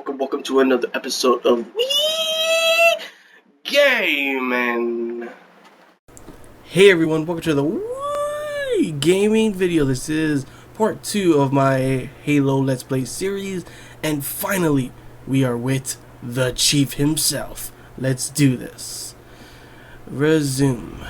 Welcome to another episode of Wii Gaming. Hey everyone, welcome to the Wii Gaming video. This is part 2 of my Halo Let's Play series, and finally we are with the Chief himself. Let's do this. Resume.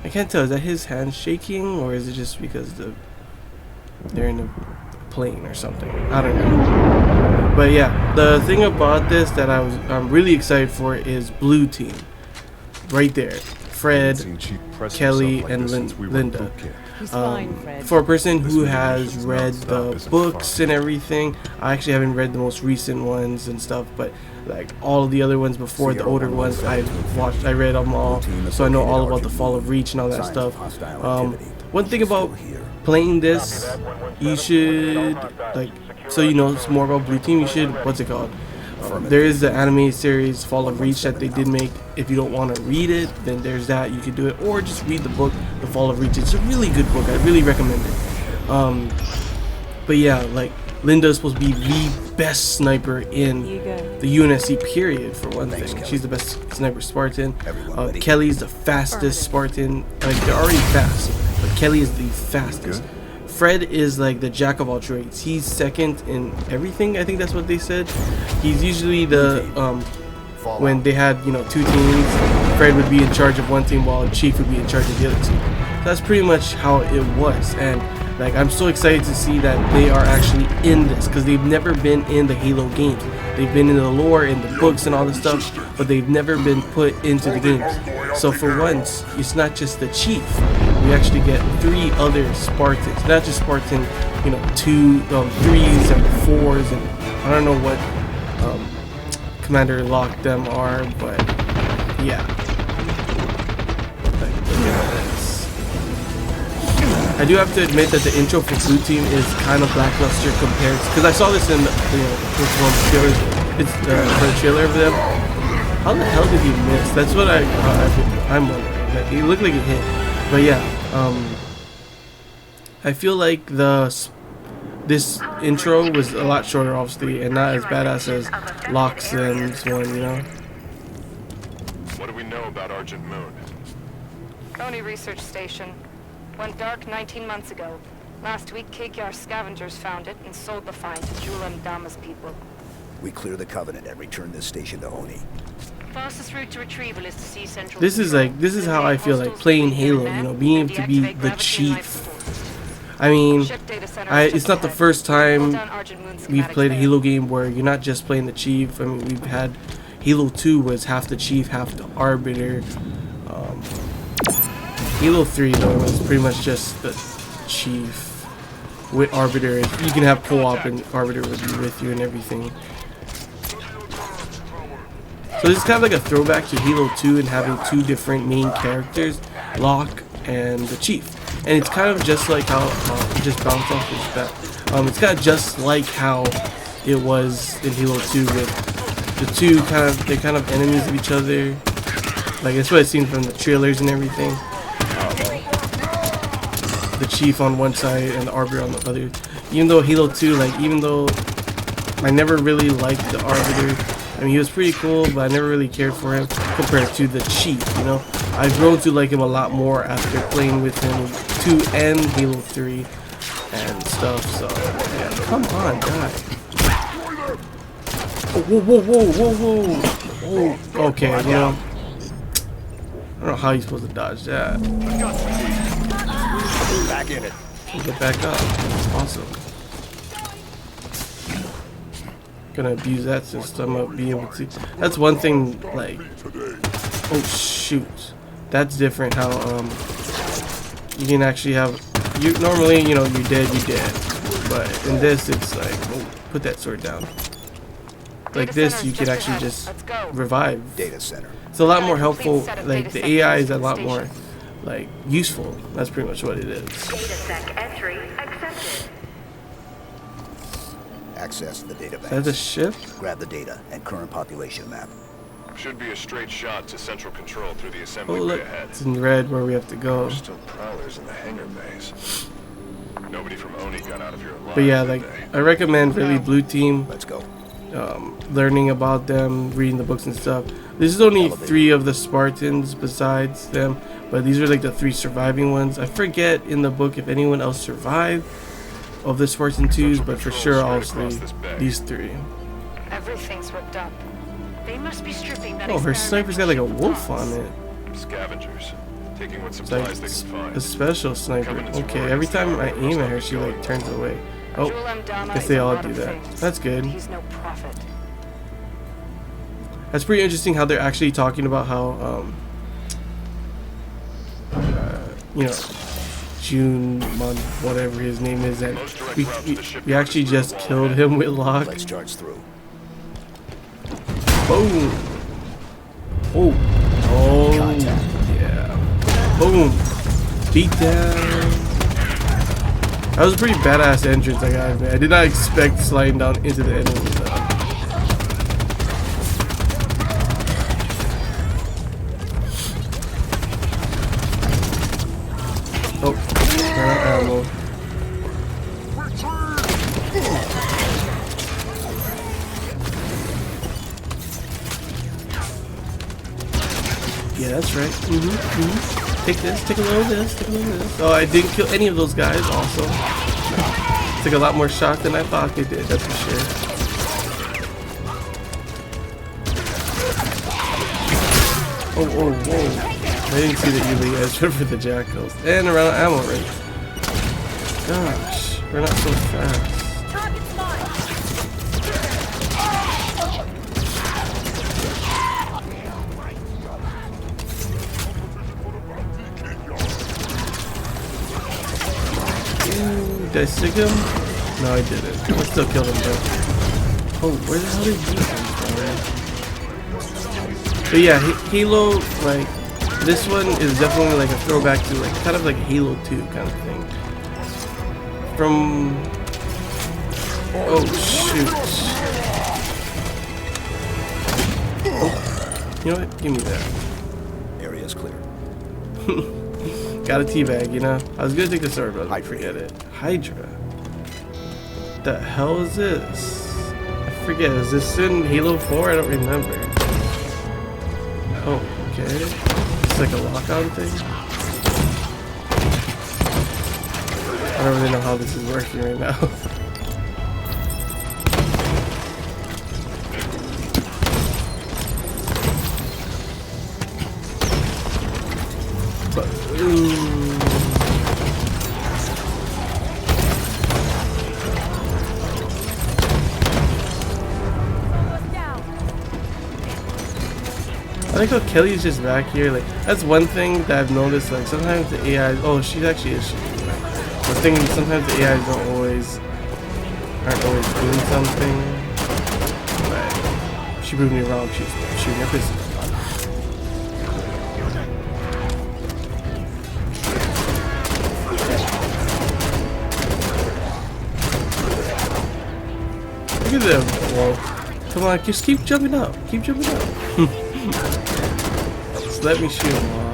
I can't tell, is that his hand shaking or is it just because they're in a plane or something? I don't know. But yeah, the thing about this that I'm really excited for is Blue Team. Right there. Fred, Kelly, and Linda. For a person who has read the books and everything, I actually haven't read the most recent ones and stuff, but like all of the other ones before, the older ones, I read them all, so I know all about the Fall of Reach and all that stuff. One thing about playing this, you should, like, so you know more about Blue Team, you should, what's it called? There is the anime series Fall of Reach that they did make. If you don't want to read it, then there's that, you can do it, or just read the book, The Fall of Reach. It's a really good book, I really recommend it. But yeah, like, Linda is supposed to be the best sniper in the UNSC period, for one thing. She's the best sniper Spartan. Kelly's the fastest Spartan. Like, they're already fast, but Kelly is the fastest. Fred is like the jack of all trades. He's second in everything, I think that's what they said. He's usually the, when they had, you know, two teams, Fred would be in charge of one team while Chief would be in charge of the other team. So that's pretty much how it was, and like, I'm so excited to see that they are actually in this, because they've never been in the Halo games. They've been in the lore, in the books and all this stuff, but they've never been put into the games. So for once, it's not just the Chief. We actually get 3 other Spartans, not just Spartan, you know, 2, 3s and 4s, and I don't know what Commander Locke them are, but yeah. Like, look at this. I do have to admit that the intro for Blue Team is kind of lackluster compared to, because I saw this in the, you know, one of the trailers. It's for the trailer of them. How the hell did he miss? That's what I'm wondering. Like, he looked like he hit, but yeah. I feel like this intro was a lot shorter, obviously, and not as badass as Loxen's one, you know. What do we know about Argent Moon? Coney Research Station. Went dark 19 months ago. Last week, KKR scavengers found it and sold the find to Julam Dama's people. We clear the Covenant and return this station to Oni. Fastest route to retrieval is to see Central. This is how I feel like playing Halo, you know, being able to be the Chief. I mean, it's not the first time we've played a Halo game where you're not just playing the Chief. I mean, we've had Halo 2 was half the Chief, half the Arbiter. Halo 3 though was pretty much just the Chief with Arbiter. You can have co-op and Arbiter would be with you and everything. So this is kind of like a throwback to Halo 2 and having 2 different main characters, Locke and the Chief. And it's kind of just like how it just bounced off his back. It's kind of just like how it was in Halo 2 with the 2 kind of enemies of each other. Like, that's what I've seen from the trailers and everything. The Chief on one side and the Arbiter on the other. Even though Halo 2, like, even though I never really liked the Arbiter, I mean, he was pretty cool, but I never really cared for him compared to the Chief, you know? I've grown to like him a lot more after playing with him 2 and Halo 3 and stuff, so yeah, come on, die. Oh, whoa. Okay, you know, I don't know how you're supposed to dodge that. Back in it. Get back up. Awesome. Gonna abuse that system of being able to. That's one thing, like, oh shoot, that's different how you can actually have, you normally, you know, you're dead, but in this it's like, oh, put that sword down. Like this, you can actually just revive. Data center. It's a lot more helpful. Like, the AI is a lot more like useful. That's pretty much what it is. DataSec entry accepted. Access the data bank. That's a ship? Grab the data and current population map. Should be a straight shot to central control through the assembly Oh, bay look, ahead. it's in red where we have to go. There's still prowlers in the hangar bays. Nobody from Oni got out of here alive. But yeah, did like they? I recommend really Blue Team, Let's go. learning about them, reading the books and stuff. This is only 3 of the Spartans besides them, but these are like the 3 surviving ones. I forget in the book if anyone else survived of the Spartan 2s, but for sure, obviously, these 3. Everything's ripped up. They must be stripping that Oh, her sniper's got like a wolf on it. Scavengers, taking what It's supplies like they can find. a special sniper. Okay, every time I aim at her, she like turns away. Oh, Julem Dama guess is they a all lot do of that. things. That's good. He's no prophet. That's pretty interesting how they're actually talking about how, you know, June month, whatever his name is, and we actually just killed him with Locke. Let's charge through. Boom. Oh. Oh. Contact. Yeah. Boom. Beat down. That was a pretty badass entrance, I gotta admit. I did not expect sliding down into the enemy. Oh, ran out of ammo. Yeah, that's right. Take this, take a little of this, take a little of this. Oh, I didn't kill any of those guys also. Took a lot more shots than I thought they did, that's for sure. Oh, oh, whoa. I didn't see the Ely edge for the jackals. And around ammo right. Gosh, we're not so fast. Did I stick him? No, I didn't. I still killed him though. Oh, where the hell did he come from? But yeah, Halo, like, this one is definitely like a throwback to like kind of like Halo 2 kind of thing. From... Oh, shoot. Oh, you know what? Give me that. Area's clear. Got a teabag, you know? I was gonna take the sword, but I forget it. Hydra. The hell is this? I forget. Is this in Halo 4? I don't remember. Oh, okay. It's like a lock-on thing. I don't really know how this is working right now. But, I like how Kelly's just back here. Like, that's one thing that I've noticed. Like, sometimes the AI. Oh, she's actually is shooting. The thing is, sometimes the AIs aren't always doing something. But she proved me wrong. She's shooting her pistol. Look at them. Whoa. Come on, just keep jumping up. Keep jumping up. Just let me shoot him off.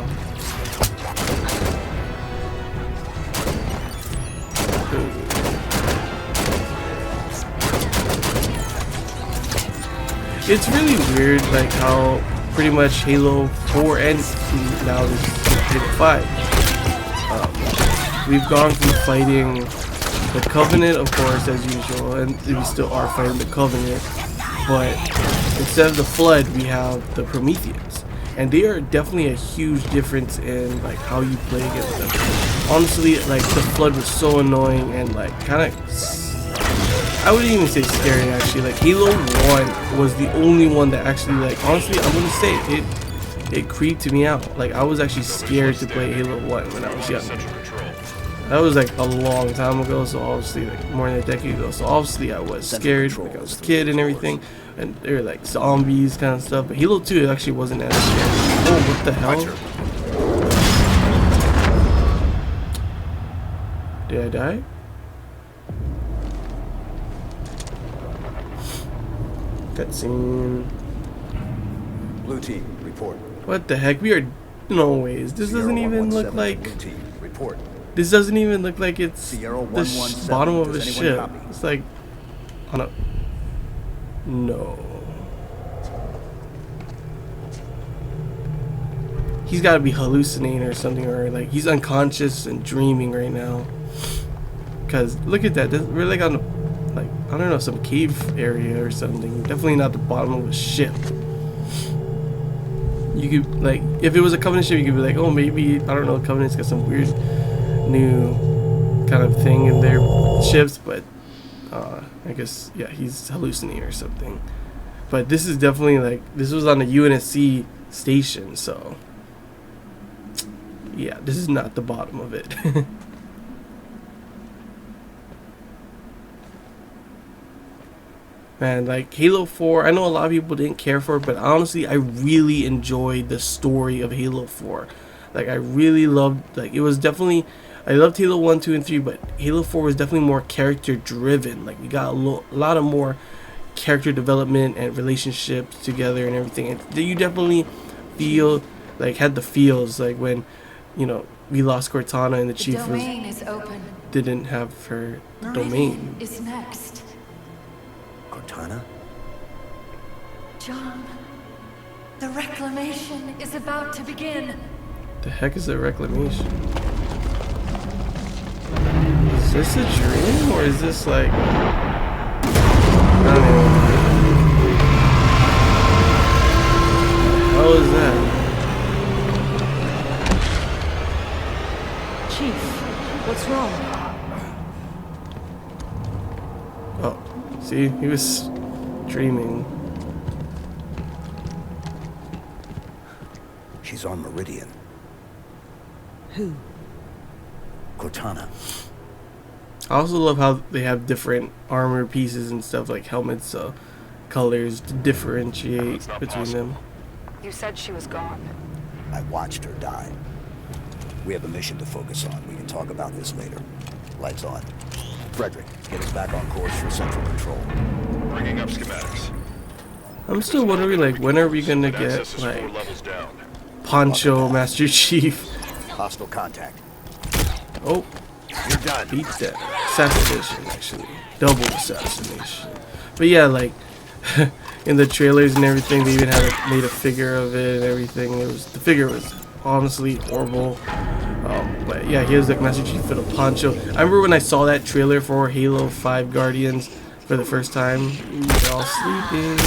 It's really weird, like how pretty much Halo 4 and now this Halo 5. We've gone from fighting the Covenant, of course, as usual, and we still are fighting the Covenant, but instead of the Flood, we have the Prometheans, and they are definitely a huge difference in like how you play against them. Honestly, like the Flood was so annoying and like kind of, I wouldn't even say scary actually. Like Halo 1 was the only one that actually, like, honestly, I'm gonna say it creeped me out. Like I was actually scared to play Halo 1 when I was young. Central Control. That was like a long time ago, so obviously like more than a decade ago. So obviously I was scared, like I was a kid and everything, and they were like zombies kind of stuff. But Halo 2 actually wasn't as scary. Oh, what the hell? Did I die? Cutscene. Blue team, report. What the heck? We are no ways. This doesn't even look 0117 like. Blue team, report. This doesn't even look like it's Sierra the 117, bottom of a does anyone ship. copy? It's like on a no. He's got to be hallucinating or something, or like he's unconscious and dreaming right now. Cause look at that. We're like on a, like I don't know, some cave area or something. Definitely not the bottom of a ship. You could like, if it was a Covenant ship, you could be like, oh, maybe I don't know, Covenant's got some weird new kind of thing in their ships, but I guess yeah, he's hallucinating or something. But this is definitely like, this was on a UNSC station, so yeah, this is not the bottom of it. Man, like Halo 4, I know a lot of people didn't care for it, but honestly, I really enjoyed the story of Halo 4. Like, I really loved, like, it was definitely, I loved Halo 1, 2, and 3, but Halo 4 was definitely more character driven. Like, we got a lot of more character development and relationships together and everything. And you definitely feel, like, had the feels, like, when, you know, we lost Cortana and the Chief domain is open. didn't have her Meridian domain. is next. Cortana? John, the reclamation is about to begin. The heck is a reclamation? Is this a dream or is this like, I don't know. How is that? Chief, what's wrong? Oh, see, he was dreaming. She's on Meridian. Who? Cortana. I also love how they have different armor pieces and stuff, like helmets, colors to differentiate That's not between possible. them. You said she was gone. I watched her die. We have a mission to focus on. We can talk about this later. Lights on. Frederick, get us back on course for central control. Bringing up schematics. I'm still wondering, like, when are we gonna But access get is 4 like levels down. Poncho Master Chief? Hostile contact. Oh, You're done. beat that. Assassination, actually. Double assassination. But yeah, like, in the trailers and everything, they even had made a figure of it and everything. The figure was honestly horrible. But yeah, he was like Master Chief with a poncho. I remember when I saw that trailer for Halo 5 Guardians for the first time. They're all sleeping.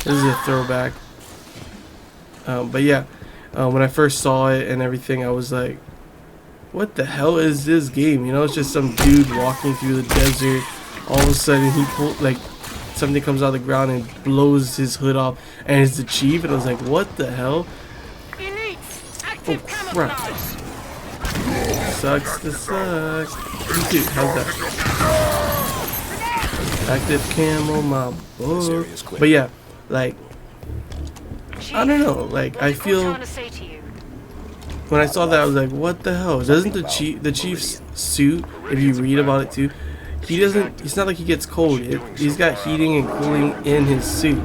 This is a throwback. But yeah, when I first saw it and everything, I was like, what the hell is this game? You know, it's just some dude walking through the desert. All of a sudden, he like something comes out of the ground and blows his hood off, and it's the Chief. And I was like, what the hell? Oh crap! Sucks to suck. Dude, how's that? Active camo, my book. But yeah, like, I don't know. Like, I feel. To say to you? When I saw that, I was like, what the hell? Doesn't the Chief's suit, if you read about it too, he doesn't, it's not like he gets cold. He's got heating and cooling in his suit.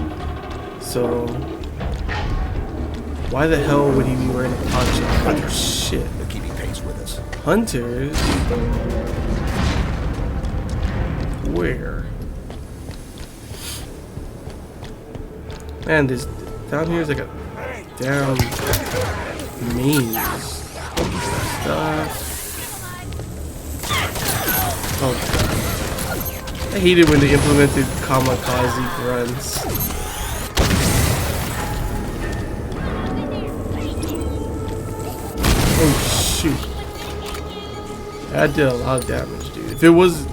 So, why the hell would he be wearing a poncho? Oh, shit. They're keeping pace with us. Hunters? Where? Man, this down here is like a damn maze stuff. Oh god. I hate it when they implemented kamikaze grunts. Oh shoot. That did a lot of damage, dude. If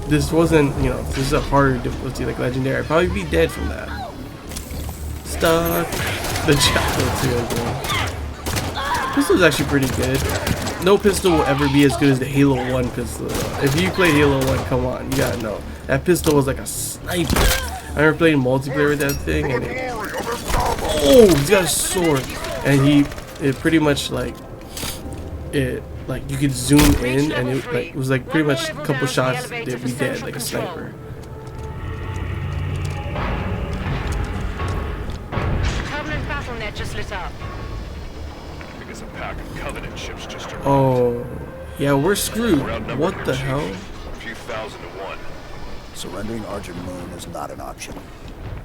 this wasn't, you know, if this is a harder difficulty like Legendary, I'd probably be dead from that. Stuck. The jackal too, again. Pistol's actually pretty good. No pistol will ever be as good as the Halo 1 pistol. If you played Halo 1, come on, you gotta know. That pistol was like a sniper. I remember playing multiplayer with that thing, and oh, he's got a sword, and it pretty much like you could zoom in, and it was like pretty much a couple shots they'd be dead like a sniper. Covenant BattleNet just lit up. I think it's a pack of Covenant ships just arrived. Oh, Yeah, we're screwed. Outnumbered, What the Chief. hell? A few thousand to one. Surrendering Argent Moon is not an option.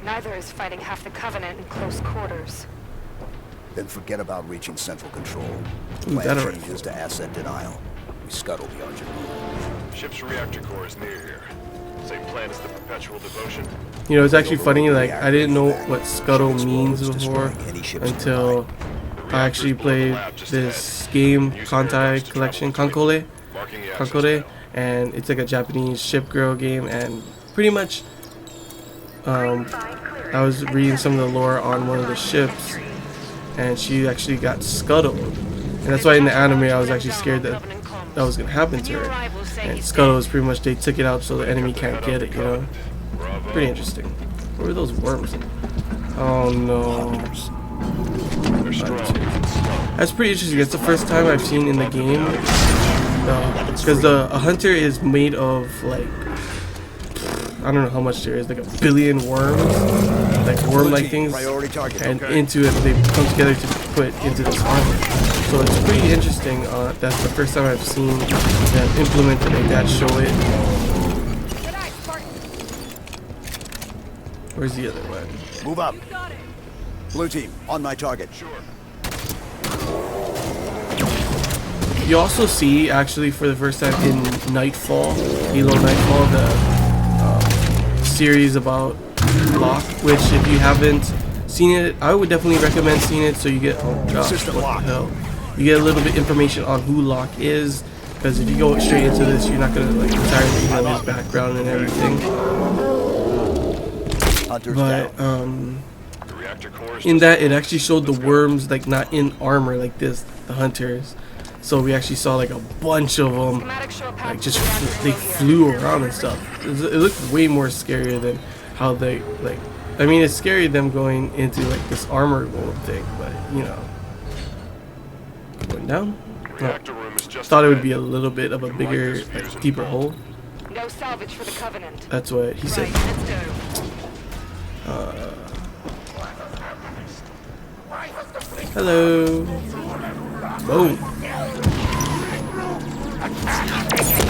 Neither is fighting half the Covenant in close quarters. Then forget about reaching central control. Ooh, Plan that already changes to asset denial. We scuttle the Argent Moon. Ship's reactor core is near here. Same plan as the Perpetual Devotion. You know, it's actually funny, like, I didn't know what scuttle means before until I actually played this game, Kantai Collection, Kankole, Marking the access Kankore, panel. and it's like a Japanese ship girl game, and pretty much, I was reading some of the lore on one of the ships, and she actually got scuttled, and that's why in the anime I was actually scared that that was gonna happen to her. And scuttle is pretty much they took it out so the enemy can't get it, you know. Bravo. Pretty interesting. What were those worms? Oh no. They're strong. Slow. That's pretty interesting. It's the first time I've seen in the game. Because a hunter is made of like, I don't know how much there is, like 1 billion worms, like worm-like things, Priority target. and into it they come together to put into this armor. So it's pretty interesting. That's the first time I've seen them implemented like that. Show it. Where's the other one? Move up. Blue team, on my target. Sure. You also see, actually, for the first time in Nightfall, Halo Nightfall, the series about Locke, which if you haven't seen it, I would definitely recommend seeing it so you get, oh gosh, System what lock. the hell. You get a little bit information on who Locke is, because if you go straight into this, you're not going to like entirely know his background and everything. Hunters But, down. The reactor core is in just that, it close. actually showed the Let's go. worms, like, not in armor like this, the hunters. So we actually saw like a bunch of them. Schematic show a path Like to just the reactor they below here. flew around and stuff. It looked way more scarier than how they like. I mean, it's scary them going into like this armor world thing, but you know, going down. Reactor room is just Thought it would ahead. be a little bit of a bigger, like, deeper hole. No salvage for the Covenant. That's what he said. Right, let's go. Hello. Boom.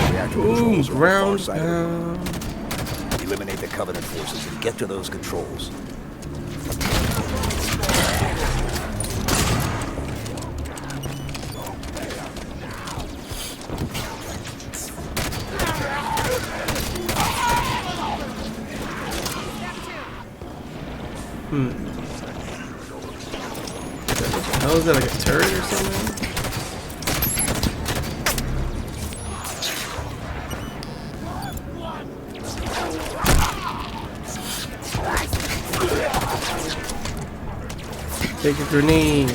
Reactor Boom. controls are on the far Ground side of the room. pound. Eliminate the Covenant forces and get to those controls. What the hell is that? Like a turret or something? Take a grenade.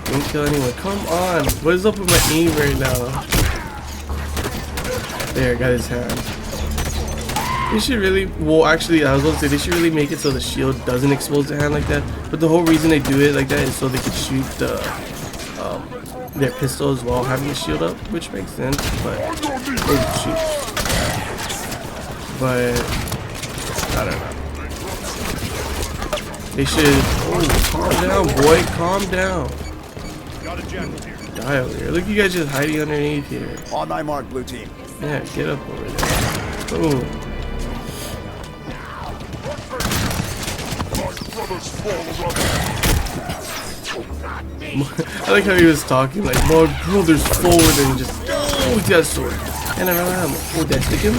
Don't kill anyone. Come on. What is up with my aim right now? There, got his hand. They should really, well actually I was going to say they should really make it so the shield doesn't expose the hand like that. But the whole reason they do it like that is so they could shoot the, their pistols while having the shield up, which makes sense. But, oh shoot. But, I don't know. They should, oh, calm down boy, calm down. Die over here. Look, you guys just hiding underneath here. On my mark, blue team. Yeah, get up over there. Boom. I like how he was talking like, "My brother's forward," and just, oh, he's got a sword. And oh, did I stick him?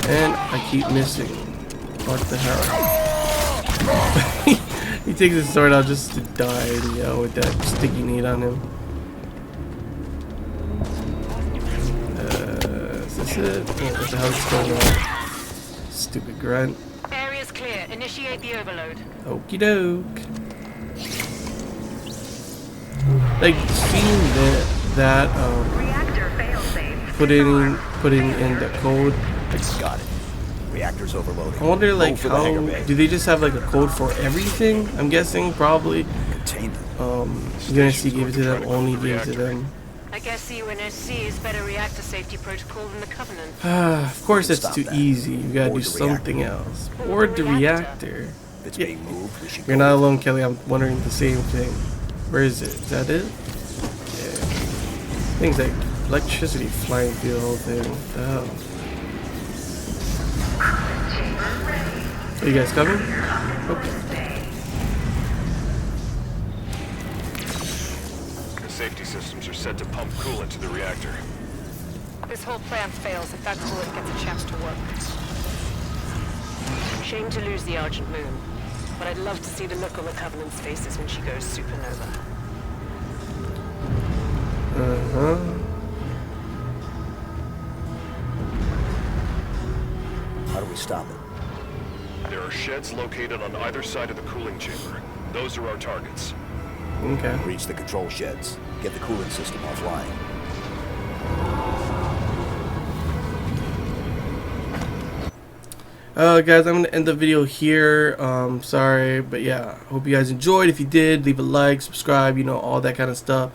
And I keep missing. What the hell? He takes his sword out just to die, and, you know, with that sticky nade on him. Is this it? Oh, what the hell is going on? Stupid grunt. Area's clear. Initiate the overload. Okie doke. Like seeing that putting in the code. Got it. Reactor's overloading. I wonder like Go for the hangar how bay. do they just have like a code for everything? I'm guessing probably. Containment. UNSC gave it to them, only gave it to them. I guess the UNSC is better reactor safety protocol than the Covenant. Of course that's Stop too that. easy. You gotta Board do the something else. Board the reactor. If it's Yeah. being moved, we should You're go not with alone, Kelly. I'm wondering the same thing. Where is it? Is that it? Yeah. Things like electricity flying through the whole thing. What the hell? Are you guys coming? Okay. The safety systems are set to pump coolant to the reactor. This whole plan fails if that coolant gets a chance to work. Shame to lose the Argent Moon, but I'd love to see the look on the Covenant's faces when she goes supernova. Uh-huh. How do we stop it? There are sheds located on either side of the cooling chamber. Those are our targets. Okay. Reach the control sheds. Get the cooling system offline. Guys, I'm gonna end the video here. Sorry, but yeah, hope you guys enjoyed. If you did, leave a like, subscribe, you know, all that kind of stuff.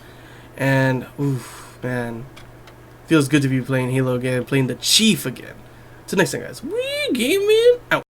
And oof, man, feels good to be playing Halo again, playing the Chief again. Till next time, guys. We gaming out.